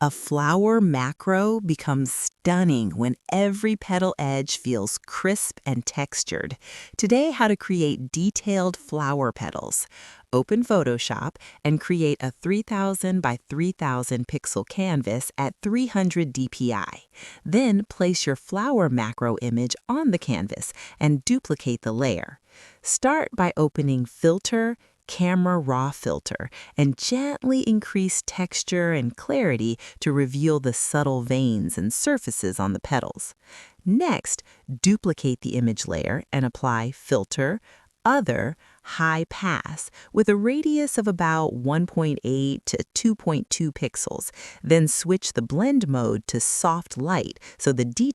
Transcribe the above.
A flower macro becomes stunning when every petal edge feels crisp and textured. Today, how to create detailed flower petals. Open Photoshop and create a 3000 by 3000 pixel canvas at 300 dpi. Then place your flower macro image on the canvas and duplicate the layer. Start by opening Filter, Camera Raw Filter, and gently increase texture and clarity to reveal the subtle veins and surfaces on the petals. Next, duplicate the image layer and apply Filter, Other, High Pass with a radius of about 1.8 to 2.2 pixels. Then switch the blend mode to soft light so the details